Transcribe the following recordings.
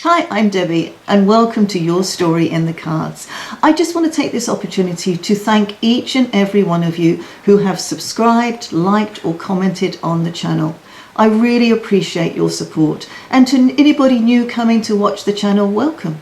Hi, I'm Debbie and welcome to Your Story in the Cards. I just want to take this opportunity to thank each and every one of you who have subscribed, liked or commented on the channel. I really appreciate your support, and to anybody new coming to watch the channel, welcome.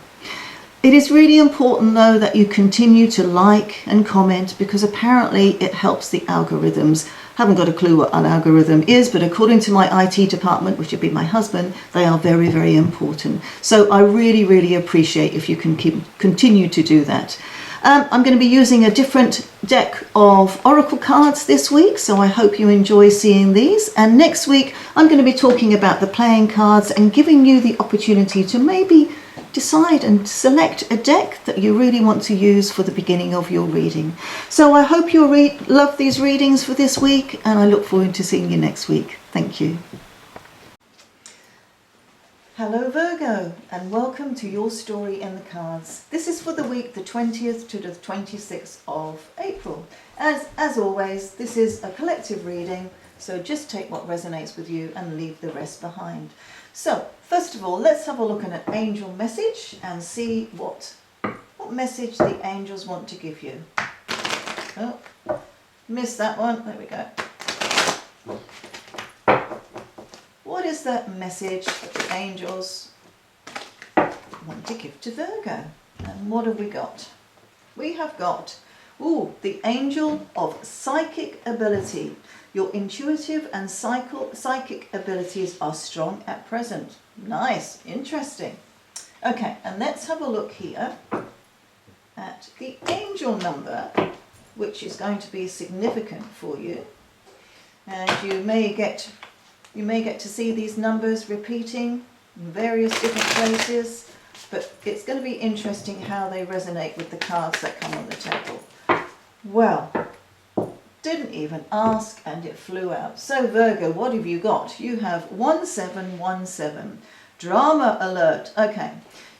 It is really important though that you continue to like and comment, because apparently it helps the algorithms. Haven't got a clue what an algorithm is, but according to my IT department, which would be my husband, they are very, very important. So I really appreciate if you can continue to do that. I'm going to be using a different deck of oracle cards this week, so I hope you enjoy seeing these. And next week, I'm going to be talking about the playing cards and giving you the opportunity to maybe decide and select a deck that you really want to use for the beginning of your reading. So I hope you'll love these readings for this week, and I look forward to seeing you next week. Thank you. Hello Virgo, and welcome to Your Story in the Cards. This is for the week the 20th to the 26th of April. As always, this is a collective reading, so just take what resonates with you and leave the rest behind. So, first of all, let's have a look at an angel message and see what message the angels want to give you. Oh, missed that one. There we go. What is that message that the angels want to give to Virgo? And what have we got? We have got, the angel of psychic ability. Your intuitive and psychic abilities are strong at present. Nice, interesting. Okay, and let's have a look here at the angel number, which is going to be significant for you. And you may get to see these numbers repeating in various different places, but it's going to be interesting how they resonate with the cards that come on the table. Well, didn't even ask and it flew out. So Virgo, what have you got? You have 1717. Drama alert. Okay,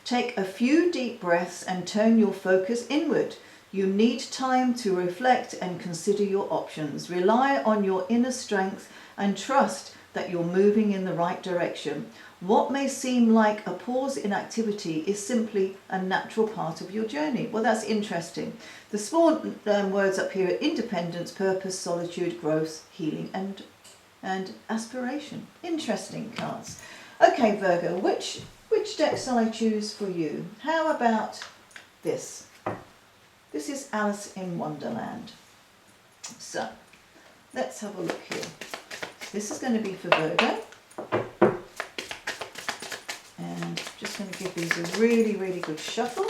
take a few deep breaths and turn your focus inward. You need time to reflect and consider your options. Rely on your inner strength and trust that you're moving in the right direction. What may seem like a pause in activity is simply a natural part of your journey. Well, that's interesting. The small words up here are independence, purpose, solitude, growth, healing, and aspiration. Interesting cards. Okay, Virgo, which deck shall I choose for you? How about this? This is Alice in Wonderland. So, let's have a look here. This is going to be for Virgo. And just going to give these a really good shuffle.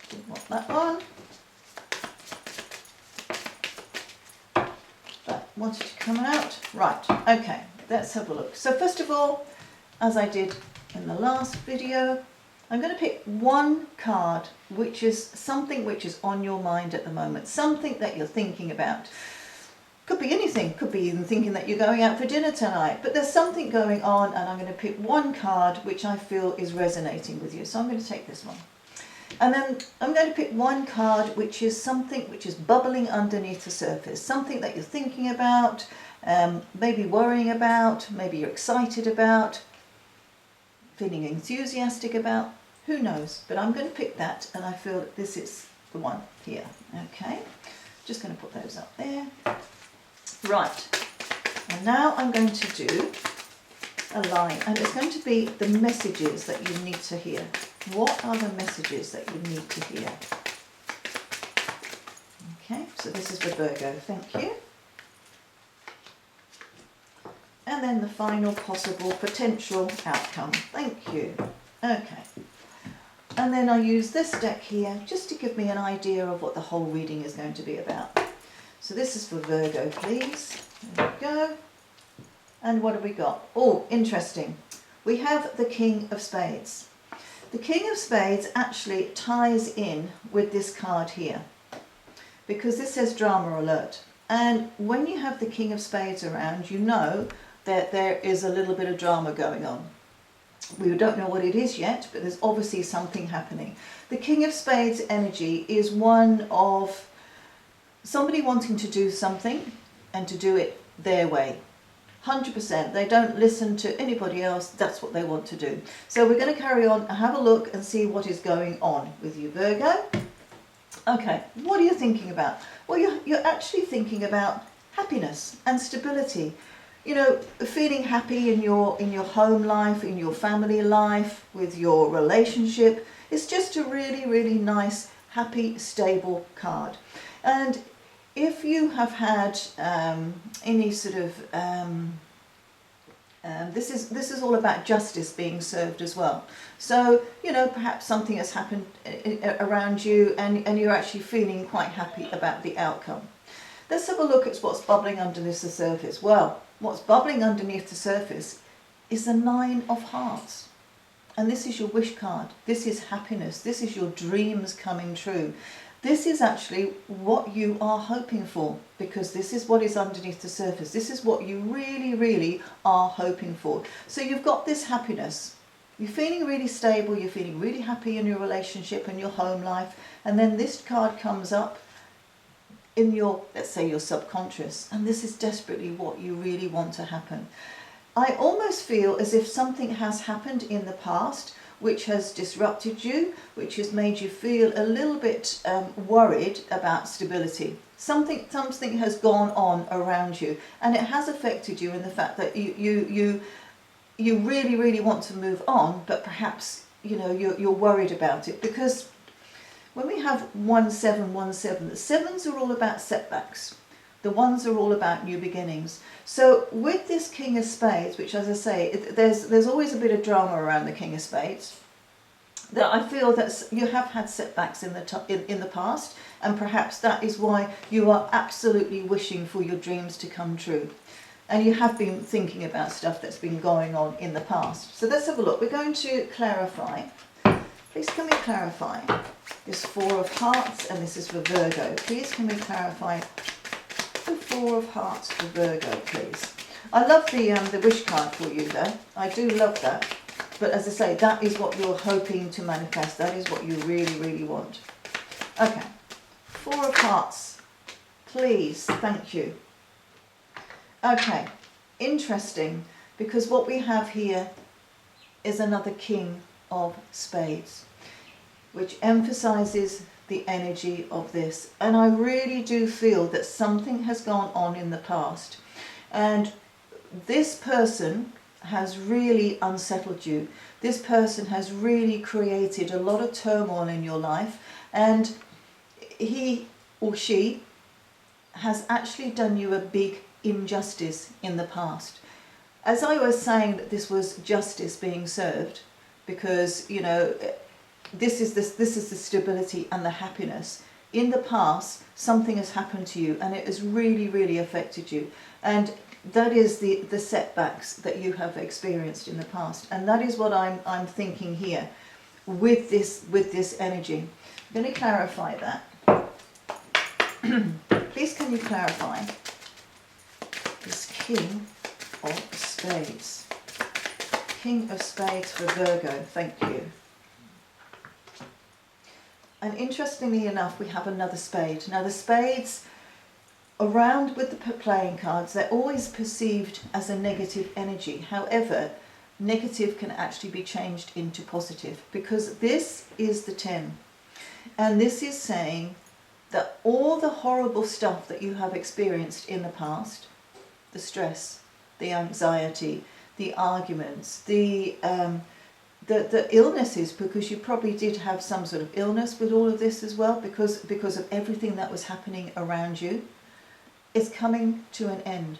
Didn't want that one. That wanted to come out. Right, okay, let's have a look. So first of all, as I did in the last video, I'm going to pick one card which is something which is on your mind at the moment, something that you're thinking about. Could be anything, could be even thinking that you're going out for dinner tonight, but there's something going on, and I'm going to pick one card which I feel is resonating with you. So I'm going to take this one. And then I'm going to pick one card which is something which is bubbling underneath the surface, something that you're thinking about, maybe worrying about, maybe you're excited about, feeling enthusiastic about, who knows, but I'm going to pick that, and I feel that this is the one here. Okay, just going to put those up there. Right, and now I'm going to do a line, and it's going to be the messages that you need to hear. What are the messages that you need to hear? Okay, so this is for Virgo, thank you. And then the final possible potential outcome, thank you. Okay, and then I use this deck here just to give me an idea of what the whole reading is going to be about. So this is for Virgo, please. There we go. And what have we got? Oh, interesting. We have the King of Spades. The King of Spades actually ties in with this card here, because this says drama alert. And when you have the King of Spades around, you know that there is a little bit of drama going on. We don't know what it is yet, but there's obviously something happening. The King of Spades energy is one of somebody wanting to do something and to do it their way. 100%. They don't listen to anybody else. That's what they want to do. So we're going to carry on and have a look and see what is going on with you, Virgo. Okay, what are you thinking about? Well, you're actually thinking about happiness and stability. You know, feeling happy in your home life, in your family life, with your relationship. It's just a really, really nice, happy, stable card. And if you have had any sort of this is all about justice being served as well. So, you know, perhaps something has happened around you and you're actually feeling quite happy about the outcome. Let's have a look at what's bubbling underneath the surface. Well, what's bubbling underneath the surface is the 9 of Hearts. And this is your wish card. This is happiness. This is your dreams coming true. This is actually what you are hoping for, because this is what is underneath the surface. This is what you really, really are hoping for. So you've got this happiness. You're feeling really stable. You're feeling really happy in your relationship and your home life. And then this card comes up in your, let's say, your subconscious. And this is desperately what you really want to happen. I almost feel as if something has happened in the past which has disrupted you, which has made you feel a little bit worried about stability. Something has gone on around you, and it has affected you in the fact that you really, really want to move on, but perhaps, you know, you're worried about it, because when we have 1717, the 7s are all about setbacks. The 1s are all about new beginnings. So with this King of Spades, which, as I say, there's always a bit of drama around the King of Spades, that I feel that you have had setbacks in the past, and perhaps that is why you are absolutely wishing for your dreams to come true. And you have been thinking about stuff that's been going on in the past. So let's have a look. We're going to clarify. Please can we clarify this 4 of Hearts, and this is for Virgo. Please can we clarify the 4 of Hearts for Virgo, please. I love the wish card for you though. I do love that. But as I say, that is what you're hoping to manifest. That is what you really, really want. Okay. 4 of Hearts. Please. Thank you. Okay. Interesting. Because what we have here is another King of Spades, which emphasizes the energy of this. And I really do feel that something has gone on in the past, and this person has really unsettled you. This person has really created a lot of turmoil in your life, and he or she has actually done you a big injustice in the past. As I was saying, that this was justice being served, because, you know, this is the stability and the happiness. In the past, something has happened to you and it has really, really affected you. And that is the setbacks that you have experienced in the past. And that is what I'm thinking here with this energy. I'm going to clarify that. Please can you clarify this King of Spades? King of Spades for Virgo, thank you. And interestingly enough, we have another spade. Now the spades around with the playing cards, they're always perceived as a negative energy. However, negative can actually be changed into positive, because this is the 10. And this is saying that all the horrible stuff that you have experienced in the past, the stress, the anxiety, the arguments, the illnesses, because you probably did have some sort of illness with all of this as well, because of everything that was happening around you, is coming to an end.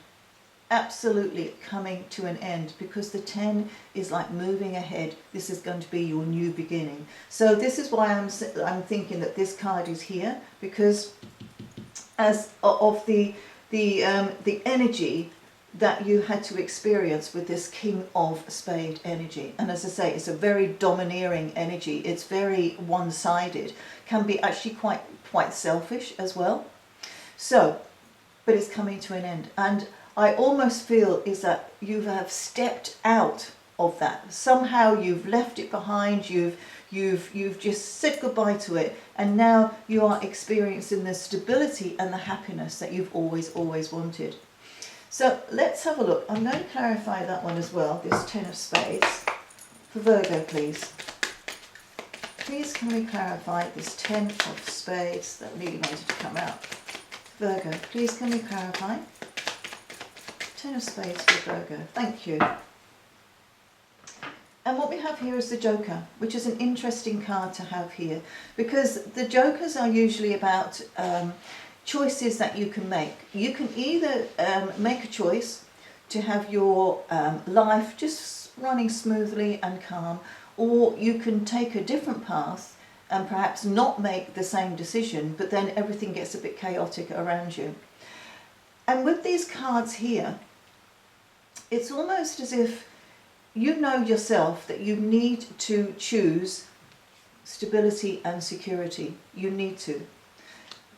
Absolutely coming to an end, because the 10 is like moving ahead. This is going to be your new beginning. So this is why I'm thinking that this card is here, because as of the energy that you had to experience with this King of Spade energy. And as I say, it's a very domineering energy. It's very one-sided, can be actually quite selfish as well. So, but it's coming to an end. And I almost feel is that you have stepped out of that. Somehow you've left it behind, you've just said goodbye to it, and now you are experiencing the stability and the happiness that you've always wanted. So let's have a look. I'm going to clarify that one as well, this 10 of Spades. For Virgo, please. Please can we clarify this 10 of Spades that really wanted to come out? Virgo, please can we clarify? 10 of Spades for Virgo. Thank you. And what we have here is the Joker, which is an interesting card to have here, because the Jokers are usually about choices that you can make. You can either make a choice to have your life just running smoothly and calm, or you can take a different path and perhaps not make the same decision, but then everything gets a bit chaotic around you. And with these cards here, it's almost as if you know yourself that you need to choose stability and security. You need to.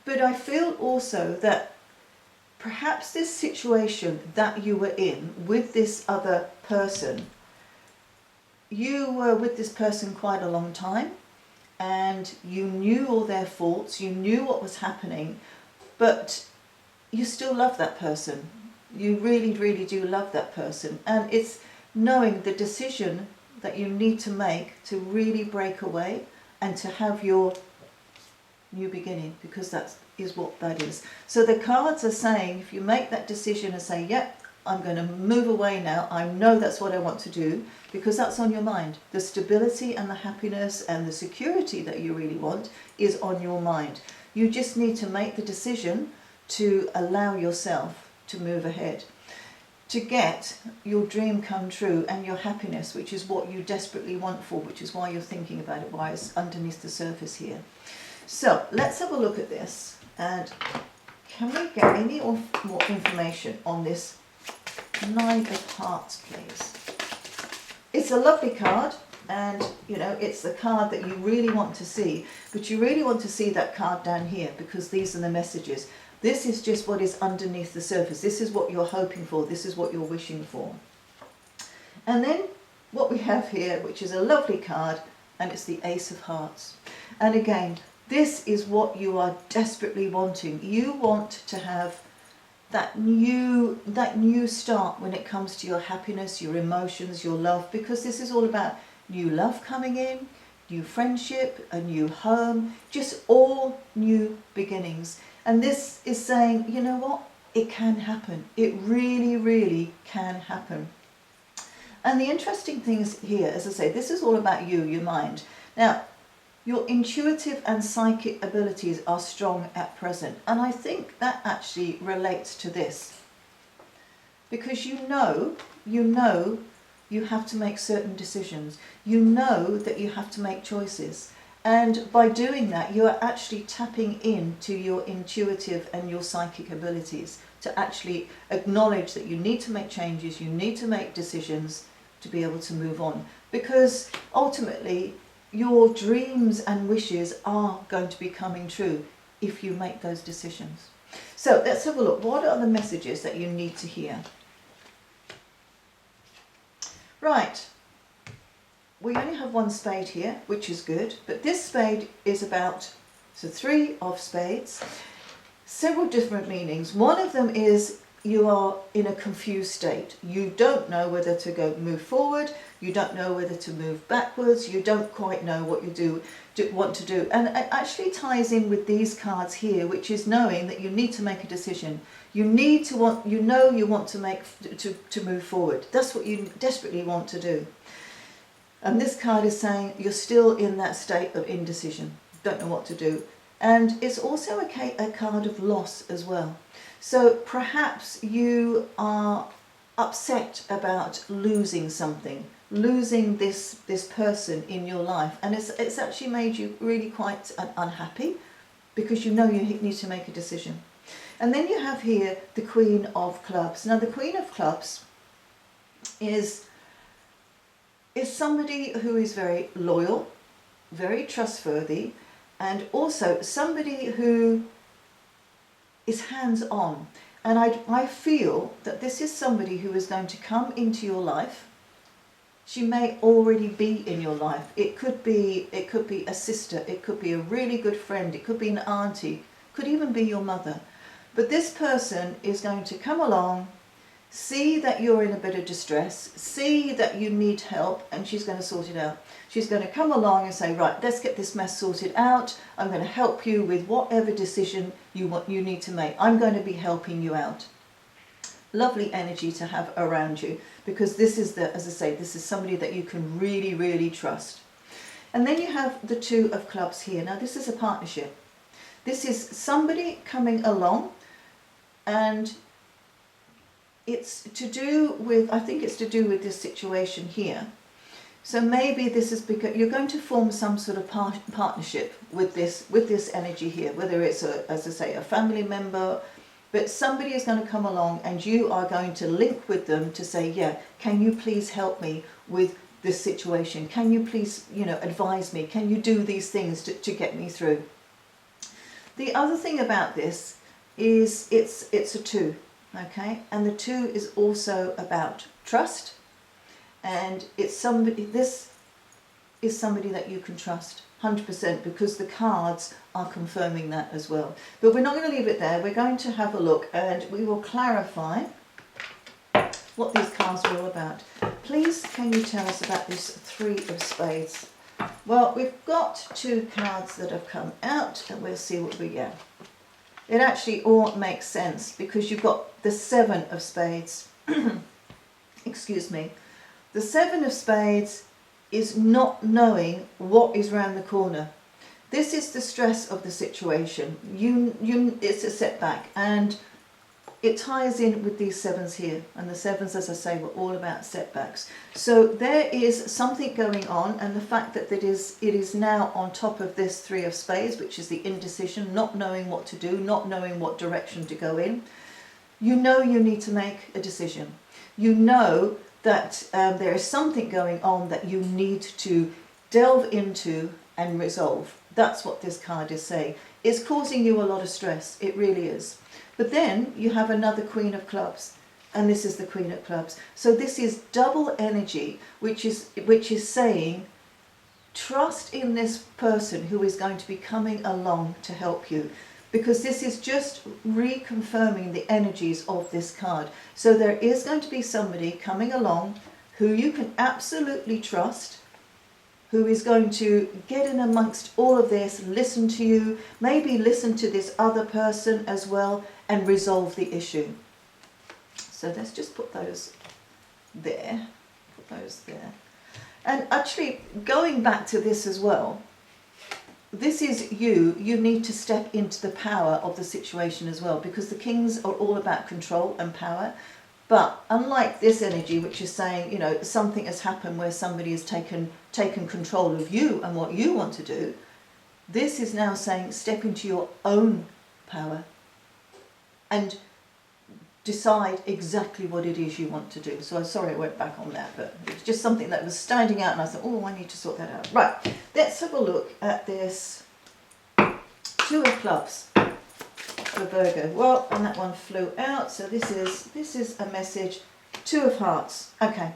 But I feel also that perhaps this situation that you were in with this other person, you were with this person quite a long time, and you knew all their faults, you knew what was happening, but you still love that person. You really, really do love that person. And it's knowing the decision that you need to make to really break away and to have your new beginning, because that is what that is. So the cards are saying, if you make that decision and say, yep, I'm going to move away now, I know that's what I want to do, because that's on your mind. The stability and the happiness and the security that you really want is on your mind. You just need to make the decision to allow yourself to move ahead, to get your dream come true and your happiness, which is what you desperately want for, which is why you're thinking about it, why it's underneath the surface here. So let's have a look at this, and can we get any more information on this 9 of Hearts, please? It's a lovely card, and you know, it's the card that you really want to see, but you really want to see that card down here, because these are the messages. This is just what is underneath the surface. This is what you're hoping for. This is what you're wishing for. And then what we have here, which is a lovely card, and it's the Ace of Hearts. And again, this is what you are desperately wanting. You want to have that new start when it comes to your happiness, your emotions, your love, because this is all about new love coming in, new friendship, a new home, just all new beginnings. And this is saying, you know what, it can happen. It really, really can happen. And the interesting thing is here, as I say, this is all about you, your mind. Now, your intuitive and psychic abilities are strong at present. And I think that actually relates to this. Because you know you have to make certain decisions. You know that you have to make choices. And by doing that, you are actually tapping into your intuitive and your psychic abilities to actually acknowledge that you need to make changes, you need to make decisions to be able to move on. Because ultimately, your dreams and wishes are going to be coming true if you make those decisions. So let's have a look. What are the messages that you need to hear? Right. We only have one spade here, which is good, but this spade is about, so 3 of Spades, several different meanings. One of them is you are in a confused state. You don't know whether to move forward, you don't know whether to move backwards, you don't quite know what you want to do. And it actually ties in with these cards here, which is knowing that you need to make a decision. You want to move forward. That's what you desperately want to do. And this card is saying you're still in that state of indecision, don't know what to do. And it's also a card of loss as well. So perhaps you are upset about losing something, losing this person in your life. And it's actually made you really quite unhappy, because you know you need to make a decision. And then you have here the Queen of Clubs. Now the Queen of Clubs is somebody who is very loyal, very trustworthy, and also somebody who is hands-on. And I feel that this is somebody who is going to come into your life. She may already be in your life. It could be a sister, it could be a really good friend, it could be an auntie, could even be your mother. But this person is going to come along see that you're in a bit of distress, see that you need help, and she's going to sort it out. She's going to come along and say, right, let's get this mess sorted out. I'm going to help you with whatever decision you need to make. I'm going to be helping you out. Lovely energy to have around you, because this is as I say, this is somebody that you can really, really trust. And then you have the Two of Clubs here. Now this is a partnership. This is somebody coming along, and it's to do with, I think it's to do with this situation here. So maybe this is because you're going to form some sort of partnership with this energy here, whether it's as I say, a family member, but somebody is going to come along and you are going to link with them to say, yeah, can you please help me with this situation? Can you please, advise me? Can you do these things to get me through? The other thing about this is it's a 2, okay? And the 2 is also about trust. And it's somebody, this is somebody that you can trust 100%, because the cards are confirming that as well. But we're not going to leave it there. We're going to have a look and we will clarify what these cards are all about. Please, can you tell us about this 3 of Spades? Well, we've got 2 cards that have come out and we'll see what we get. It actually all makes sense because you've got the 7 of Spades. Excuse me. The 7 of Spades is not knowing what is round the corner. This is the stress of the situation. It's a setback, and it ties in with these 7s here. And the 7s, as I say, were all about setbacks. So there is something going on, and the fact that it is now on top of this 3 of Spades, which is the indecision, not knowing what to do, not knowing what direction to go in. You know you need to make a decision. You know that there is something going on that you need to delve into and resolve. That's what this card is saying. It's causing you a lot of stress. It really is. But then you have another Queen of Clubs, and this is the Queen of Clubs. So this is double energy, which is saying trust in this person who is going to be coming along to help you. Because this is just reconfirming the energies of this card. So there is going to be somebody coming along who you can absolutely trust, who is going to get in amongst all of this, listen to you, maybe listen to this other person as well, and resolve the issue. So let's just put those there. Put those there. And actually, going back to this as well, this is you need to step into the power of the situation as well, because the Kings are all about control and power. But unlike this energy, which is saying, something has happened where somebody has taken control of you and what you want to do, this is now saying step into your own power and decide exactly what it is you want to do. So I'm sorry I went back on that, but it's just something that was standing out and I thought, oh, I need to sort that out. Right, let's have a look at this 2 of Clubs for Virgo. Well, and that one flew out, so this is a message. 2 of Hearts. Okay.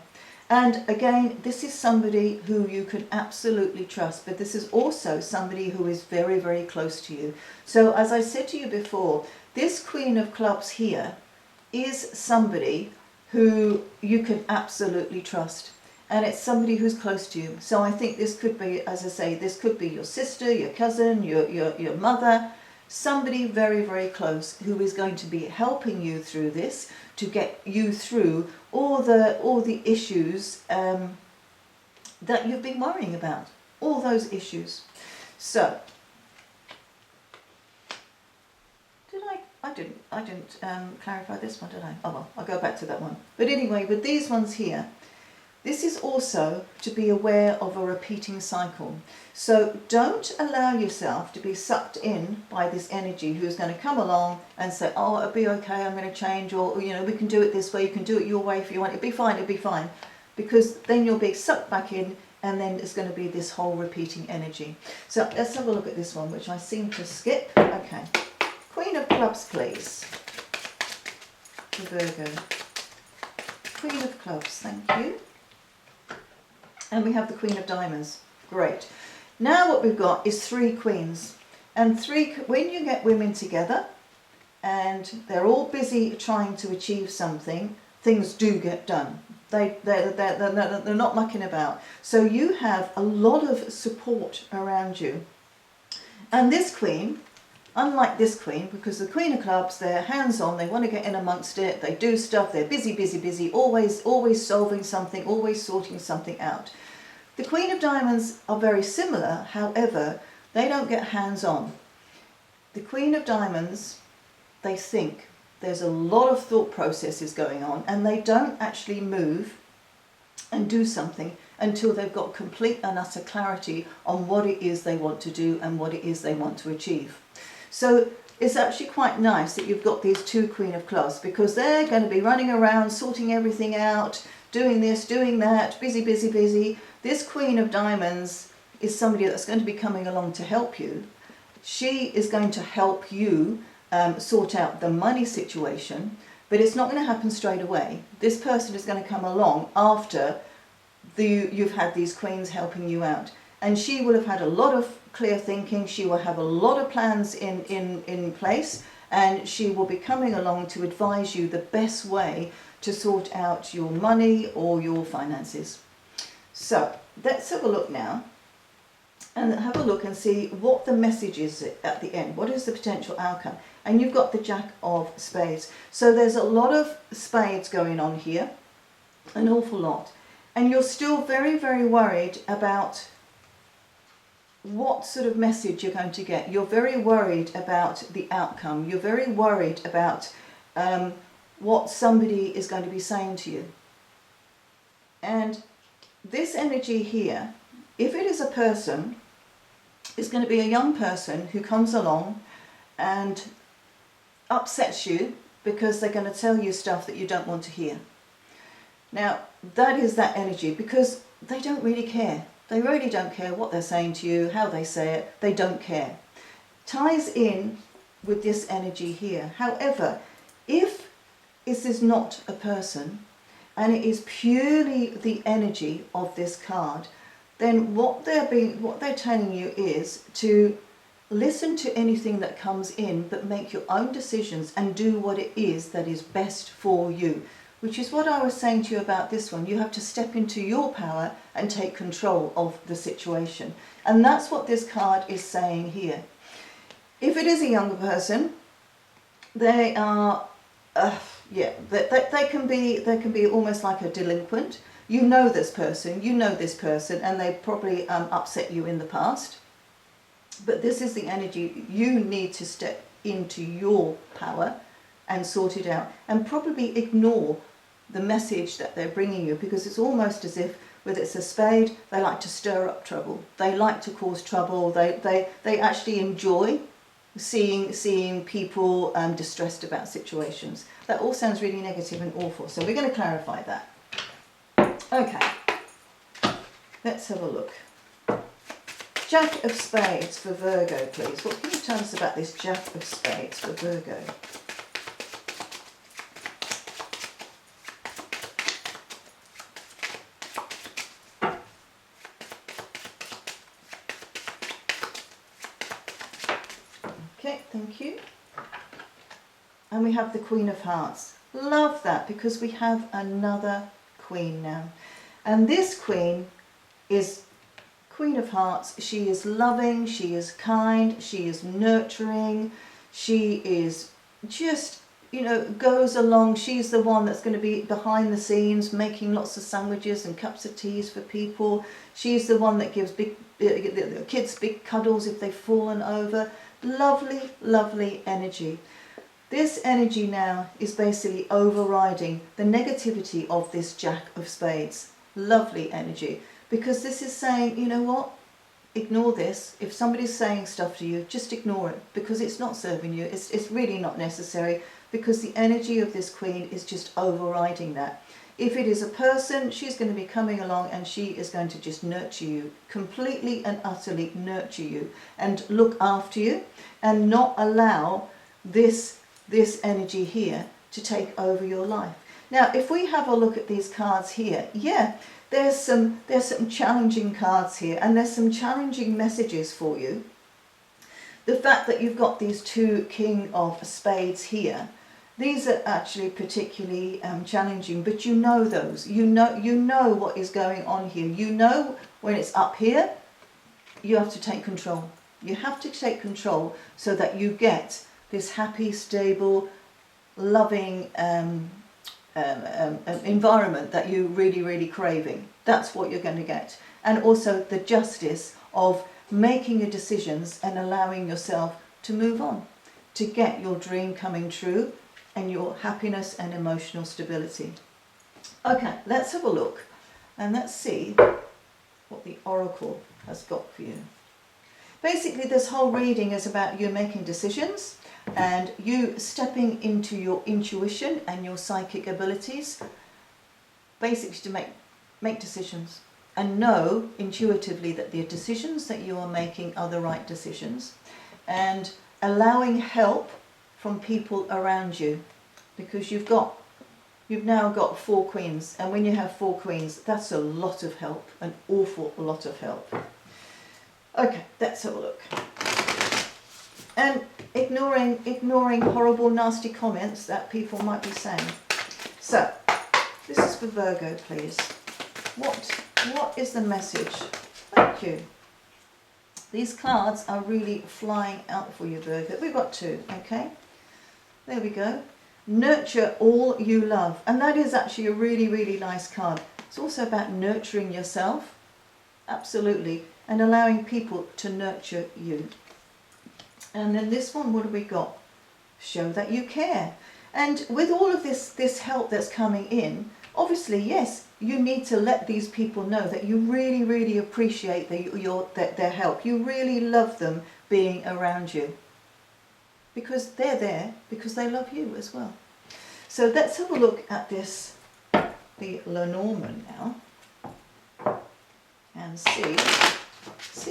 And again, this is somebody who you can absolutely trust, but this is also somebody who is very, very close to you. So as I said to you before, this Queen of Clubs here is somebody who you can absolutely trust, and it's somebody who's close to you. So I think this could be, as I say, this could be your sister, your cousin, your mother, somebody very, very close who is going to be helping you through this, to get you through all the issues that you've been worrying about, all those issues. So I didn't clarify this one, did I? Oh well, I'll go back to that one. But anyway, with these ones here, this is also to be aware of a repeating cycle. So don't allow yourself to be sucked in by this energy who's going to come along and say, oh, it'll be okay, I'm going to change, or we can do it this way, you can do it your way if you want, it'll be fine. Because then you'll be sucked back in, and then there's going to be this whole repeating energy. So let's have a look at this one, which I seem to skip. Okay. Queen of Clubs, please. For Virgo. Queen of Clubs, thank you. And we have the Queen of Diamonds. Great. Now what we've got is 3 queens. And when you get women together and they're all busy trying to achieve something, things do get done. They're not mucking about. So you have a lot of support around you. And this Queen, unlike this Queen, because the Queen of Clubs, they're hands-on, they want to get in amongst it, they do stuff, they're busy, always solving something, always sorting something out. The Queen of Diamonds are very similar, however, they don't get hands-on. The Queen of Diamonds, they think. There's a lot of thought processes going on, and they don't actually move and do something until they've got complete and utter clarity on what it is they want to do and what it is they want to achieve. So it's actually quite nice that you've got these two Queen of Clubs, because they're going to be running around, sorting everything out, doing this, doing that, busy. This Queen of Diamonds is somebody that's going to be coming along to help you. She is going to help you sort out the money situation, but it's not going to happen straight away. This person is going to come along after you've had these queens helping you out, and she will have had a lot of clear thinking, she will have a lot of plans in place, and she will be coming along to advise you the best way to sort out your money or your finances. So let's have a look now and have a look and see what the message is at the end. What is the potential outcome? And you've got the Jack of Spades. So there's a lot of spades going on here, an awful lot. And you're still very worried about what sort of message you're going to get. You're very worried about the outcome. You're very worried about what somebody is going to be saying to you. And this energy here, if it is a person, it's going to be a young person who comes along and upsets you because they're going to tell you stuff that you don't want to hear. Now, that is that energy, because they don't really care. They really don't care what they're saying to you, how they say it. They don't care. Ties in with this energy here. However, if this is not a person and it is purely the energy of this card, then what they're telling you is to listen to anything that comes in, but make your own decisions and do what it is that is best for you. Which is what I was saying to you about this one. You have to step into your power and take control of the situation. And that's what this card is saying here. If it is a younger person, they are, they can be almost like a delinquent. You know this person, and they probably upset you in the past. But this is the energy. You need to step into your power and sort it out, and probably ignore the message that they're bringing you, because it's almost as if, whether it's a spade, they like to stir up trouble. They like to cause trouble. They actually enjoy seeing people distressed about situations. That all sounds really negative and awful, so we're going to clarify that. Okay, let's have a look. Jack of Spades for Virgo, please. What can you tell us about this Jack of Spades for Virgo? Okay, thank you. And we have the Queen of Hearts. Love that, because we have another Queen now. And this Queen is Queen of Hearts. She is loving, she is kind, she is nurturing, she is just, goes along. She's the one that's going to be behind the scenes making lots of sandwiches and cups of teas for people. She's the one that gives the kids big cuddles if they've fallen over. Lovely energy. This energy now is basically overriding the negativity of this Jack of Spades. Lovely energy. Because this is saying, you know what, ignore this. If somebody's saying stuff to you, just ignore it, because it's not serving you. It's really not necessary, because the energy of this Queen is just overriding that. If it is a person, she's going to be coming along and she is going to just nurture you, completely and utterly nurture you and look after you, and not allow this energy here to take over your life. Now, if we have a look at these cards here, there's some challenging cards here, and there's some challenging messages for you. The fact that you've got these two King of Spades here, These are actually particularly challenging, but you know those. You know what is going on here. You know when it's up here, you have to take control. You have to take control so that you get this happy, stable, loving environment that you're really, really craving. That's what you're going to get. And also the justice of making your decisions and allowing yourself to move on, to get your dream coming true and your happiness and emotional stability. Okay, let's have a look and let's see what the Oracle has got for you. Basically, this whole reading is about you making decisions and you stepping into your intuition and your psychic abilities, basically to make decisions and know intuitively that the decisions that you are making are the right decisions, and allowing help from people around you, because you've now got 4 queens, and when you have 4 queens, that's a lot of help, an awful lot of help. Okay, let's have a look. And ignoring horrible, nasty comments that people might be saying. So, this is for Virgo, please. What is the message? Thank you. These cards are really flying out for you, Virgo. We've got 2, okay? There we go. Nurture all you love. And that is actually a really, really nice card. It's also about nurturing yourself. Absolutely. And allowing people to nurture you. And then this one, what have we got? Show that you care. And with all of this help that's coming in, obviously, yes, you need to let these people know that you really, really appreciate their help. You really love them being around you. Because they're there, because they love you as well. So let's have a look at this, the Lenormand now, and see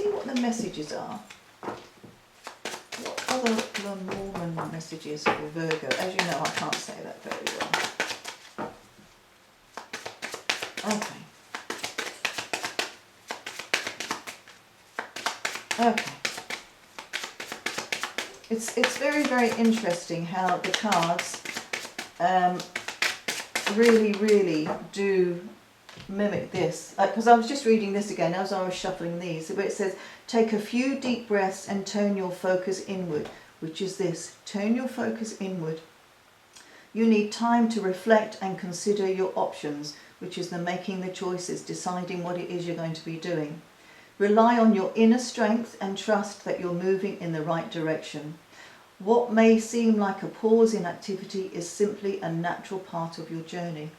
what the messages are. What other Lenormand messages for Virgo? As you know, I can't say that very well. Okay. Okay. It's very, very interesting how the cards really, really do mimic this. Because I was just reading this again as I was shuffling these, where it says, take a few deep breaths and turn your focus inward, which is this, turn your focus inward. You need time to reflect and consider your options, which is the making the choices, deciding what it is you're going to be doing. Rely on your inner strength and trust that you're moving in the right direction. What may seem like a pause in activity is simply a natural part of your journey,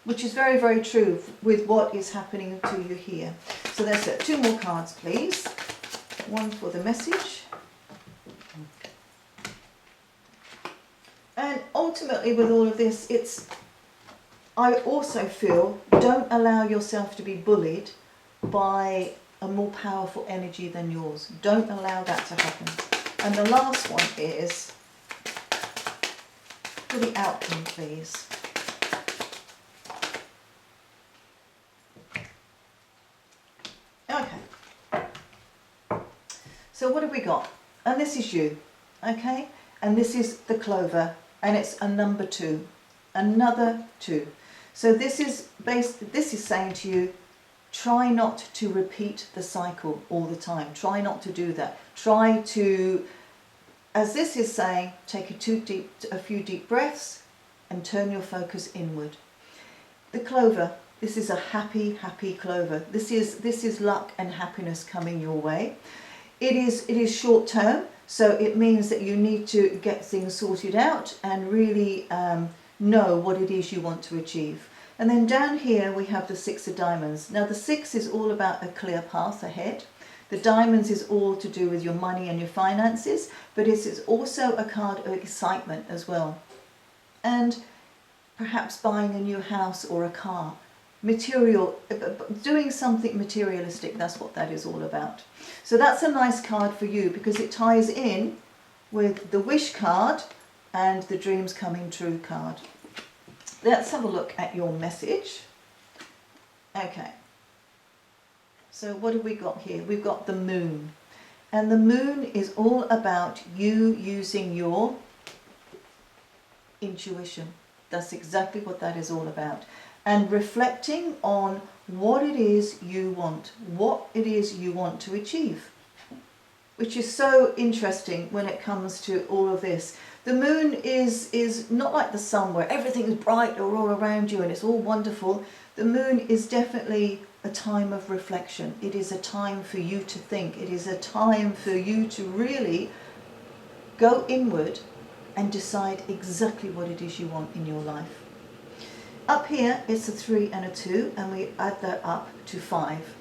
which is very, very true with what is happening to you here. So there's 2 more cards, please. One for the message. And ultimately with all of this, I also feel, don't allow yourself to be bullied by a more powerful energy than yours. Don't allow that to happen. And the last one is for the outcome, please. Okay. So what have we got? And this is you, okay? And this is the clover, and it's a number 2, another 2. So this is saying to you, try not to repeat the cycle all the time. Try not to do that. Try to, as this is saying, take a few deep breaths and turn your focus inward. The clover, this is a happy, happy clover. This is luck and happiness coming your way. It is short term, so it means that you need to get things sorted out and really know what it is you want to achieve. And then down here we have the 6 of diamonds. Now the 6 is all about a clear path ahead. The diamonds is all to do with your money and your finances, but it is also a card of excitement as well. And perhaps buying a new house or a car. Material, doing something materialistic, that's what that is all about. So that's a nice card for you because it ties in with the wish card and the dreams coming true card. Let's have a look at your message. Okay. So what have we got here? We've got the moon. And the moon is all about you using your intuition. That's exactly what that is all about. And reflecting on what it is you want, what it is you want to achieve, which is so interesting when it comes to all of this. The moon is not like the sun where everything is bright or all around you and it's all wonderful. The moon is definitely a time of reflection. It is a time for you to think. It is a time for you to really go inward and decide exactly what it is you want in your life. Up here it's a 3 and a 2, and we add that up to 5.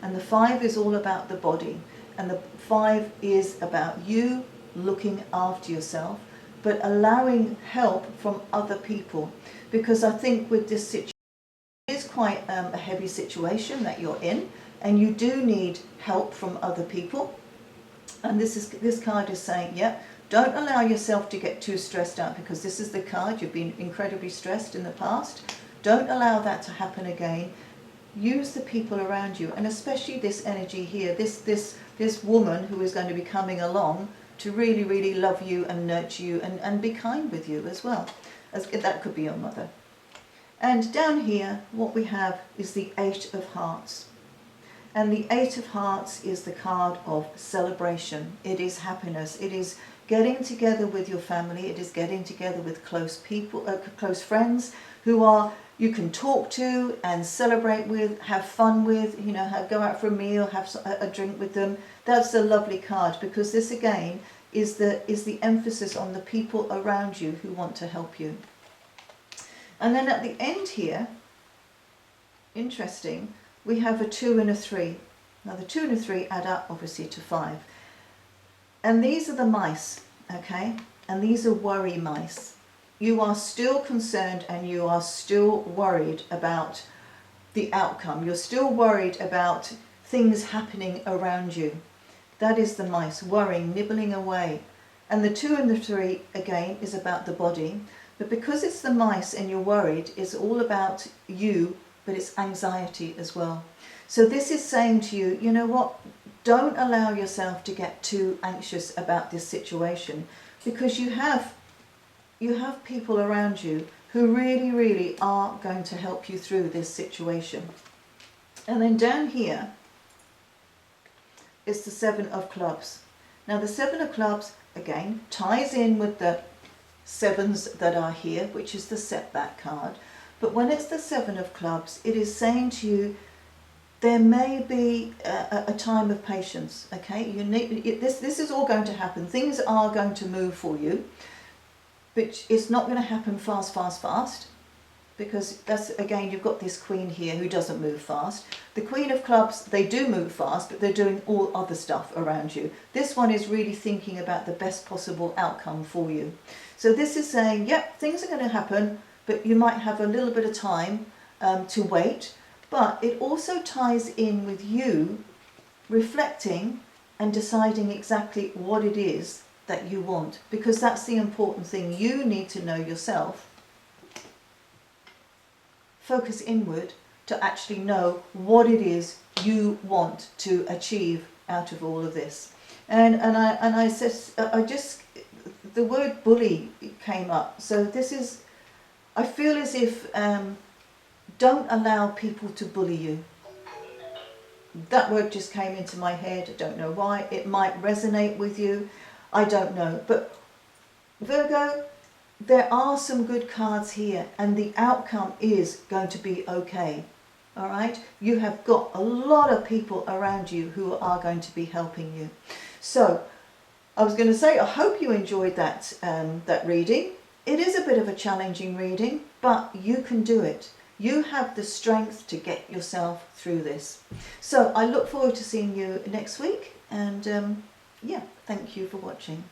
And the 5 is all about the body. And the 5 is about you looking after yourself, but allowing help from other people. Because I think with this situation, it is quite a heavy situation that you're in, and you do need help from other people. And this card is saying, yeah, don't allow yourself to get too stressed out, because this is the card, you've been incredibly stressed in the past. Don't allow that to happen again. Use the people around you, and especially this energy here, this woman who is going to be coming along to really, really love you and nurture you and be kind with you as well. As that could be your mother. And down here, what we have is the 8 of Hearts. And the 8 of Hearts is the card of celebration. It is happiness. It is getting together with your family. It is getting together with close people, close friends who you can talk to and celebrate with, have fun with, go out for a meal, have a drink with them. That's a lovely card, because this again is the emphasis on the people around you who want to help you. And then at the end here, interesting, we have a 2 and a 3. Now the 2 and a 3 add up obviously to 5. And these are the mice, okay? And these are worry mice. You are still concerned and you are still worried about the outcome. You're still worried about things happening around you. That is the mice, worrying, nibbling away. And the 2 and the 3, again, is about the body. But because it's the mice and you're worried, it's all about you, but it's anxiety as well. So this is saying to you, you know what? Don't allow yourself to get too anxious about this situation, because you have people around you who really, really are going to help you through this situation. And then down here is the 7 of Clubs. Now the 7 of Clubs, again, ties in with the 7s that are here, which is the setback card. But when it's the 7 of Clubs, it is saying to you, there may be a time of patience, okay? This is all going to happen. Things are going to move for you. But it's not going to happen fast, because that's, again, you've got this Queen here who doesn't move fast. The Queen of Clubs, they do move fast, but they're doing all other stuff around you. This one is really thinking about the best possible outcome for you. So this is saying, yep, things are going to happen, but you might have a little bit of time to wait. But it also ties in with you reflecting and deciding exactly what it is that you want, because that's the important thing. You need to know yourself, focus inward to actually know what it is you want to achieve out of all of this. And I said, the word bully came up. So this is, I feel as if don't allow people to bully you. That word just came into my head. I don't know why. It might resonate with you. I don't know. But Virgo, there are some good cards here, and the outcome is going to be okay. All right? You have got a lot of people around you who are going to be helping you. So I was going to say, I hope you enjoyed that reading. It is a bit of a challenging reading, but you can do it. You have the strength to get yourself through this. So I look forward to seeing you next week, and yeah, thank you for watching.